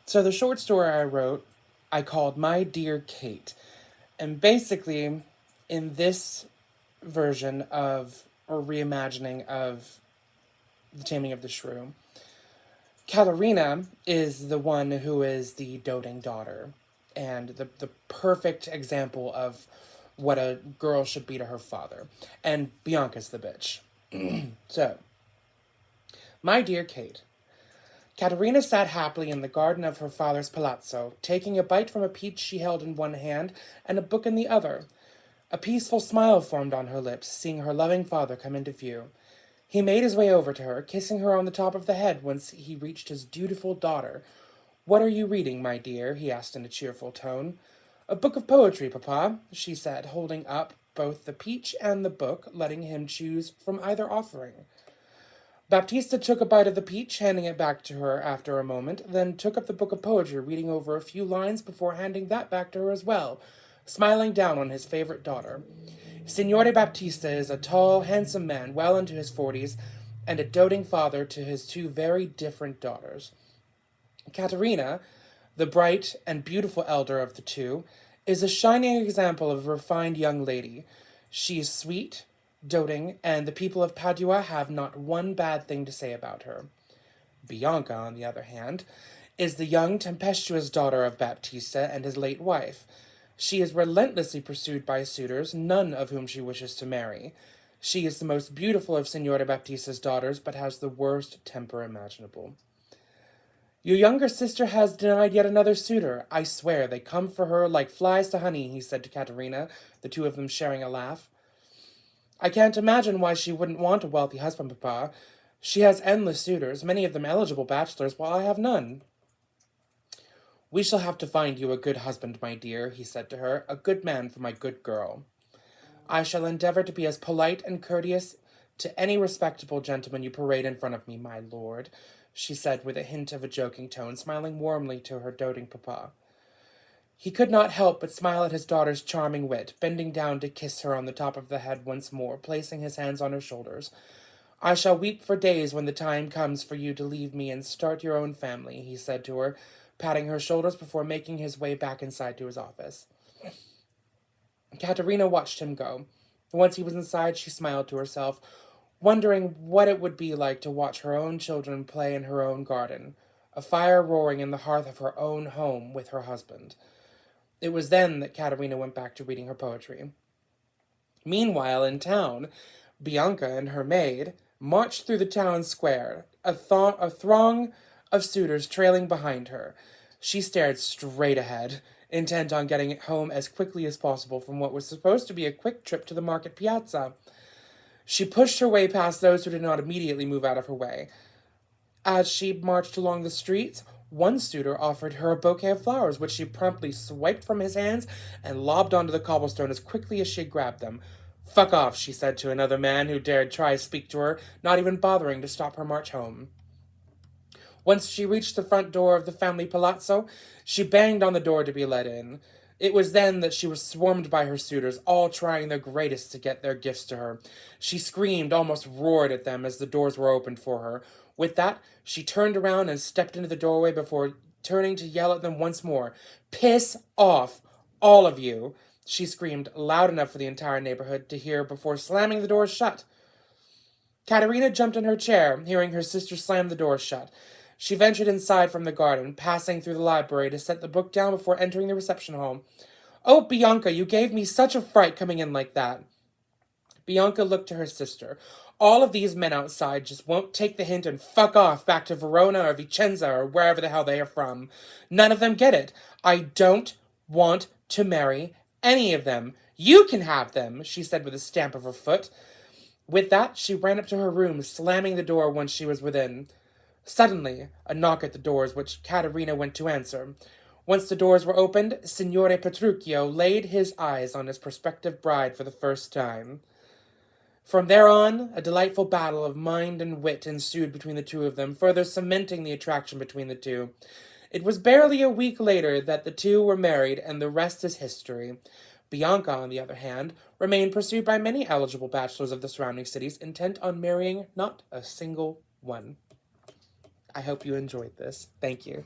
So the short story I wrote, I called My Dear Kate. And basically, in this version of, or reimagining of The Taming of the Shrew, Katerina is the one who is the doting daughter and the perfect example of what a girl should be to her father. And Bianca's the bitch. So, my dear Kate, Katerina sat happily in the garden of her father's palazzo, taking a bite from a peach she held in one hand and a book in the other. A peaceful smile formed on her lips, seeing her loving father come into view. He made his way over to her, kissing her on the top of the head once he reached his dutiful daughter. "What are you reading, my dear?" he asked in a cheerful tone. "A book of poetry, papa," she said, holding up both the peach and the book, letting him choose from either offering. Baptista took a bite of the peach, handing it back to her after a moment, then took up the book of poetry, reading over a few lines before handing that back to her as well, smiling down on his favorite daughter. Signore Baptista is a tall, handsome man, well into his 40s, and a doting father to his two very different daughters. Caterina, the bright and beautiful elder of the two, is a shining example of a refined young lady. She is sweet, doting, and the people of Padua have not one bad thing to say about her. Bianca, on the other hand, is the young, tempestuous daughter of Baptista and his late wife. She is relentlessly pursued by suitors, none of whom she wishes to marry. She is the most beautiful of Signora Baptista's daughters, but has the worst temper imaginable. "Your younger sister has denied yet another suitor. I swear they come for her like flies to honey," he said to Caterina, the two of them sharing a laugh. "I can't imagine why she wouldn't want a wealthy husband, papa. She has endless suitors, many of them eligible bachelors, while I have none." "We shall have to find you a good husband, my dear," he said to her, "a good man for my good girl." "I shall endeavor to be as polite and courteous to any respectable gentleman you parade in front of me, my lord," she said with a hint of a joking tone, smiling warmly to her doting papa. He could not help but smile at his daughter's charming wit, bending down to kiss her on the top of the head once more, placing his hands on her shoulders. "I shall weep for days when the time comes for you to leave me and start your own family," he said to her, patting her shoulders before making his way back inside to his office. Katerina watched him go. Once he was inside, she smiled to herself, wondering what it would be like to watch her own children play in her own garden, a fire roaring in the hearth of her own home with her husband. It was then that Katerina went back to reading her poetry. Meanwhile, in town, Bianca and her maid marched through the town square, a throng of suitors trailing behind her. She stared straight ahead, intent on getting home as quickly as possible from what was supposed to be a quick trip to the market piazza. She pushed her way past those who did not immediately move out of her way. As she marched along the streets, one suitor offered her a bouquet of flowers, which she promptly swiped from his hands and lobbed onto the cobblestone as quickly as she had grabbed them. "Fuck off," she said to another man who dared try to speak to her, not even bothering to stop her march home. Once she reached the front door of the family palazzo, she banged on the door to be let in. It was then that she was swarmed by her suitors, all trying their greatest to get their gifts to her. She screamed, almost roared at them as the doors were opened for her. With that, she turned around and stepped into the doorway before turning to yell at them once more. "Piss off, all of you!" she screamed, loud enough for the entire neighborhood to hear before slamming the door shut. Katerina jumped in her chair, hearing her sister slam the door shut. She ventured inside from the garden, passing through the library to set the book down before entering the reception hall. "Oh, Bianca, you gave me such a fright coming in like that." Bianca looked to her sister. "All of these men outside just won't take the hint and fuck off back to Verona or Vicenza or wherever the hell they are from. None of them get it. I don't want to marry any of them. You can have them," she said with a stamp of her foot. With that, she ran up to her room, slamming the door once she was within. Suddenly, a knock at the doors, which Caterina went to answer. Once the doors were opened, Signore Petruchio laid his eyes on his prospective bride for the first time. From there on, a delightful battle of mind and wit ensued between the two of them, further cementing the attraction between the two. It was barely a week later that the two were married, and the rest is history. Bianca, on the other hand, remained pursued by many eligible bachelors of the surrounding cities, intent on marrying not a single one. I hope you enjoyed this. Thank you.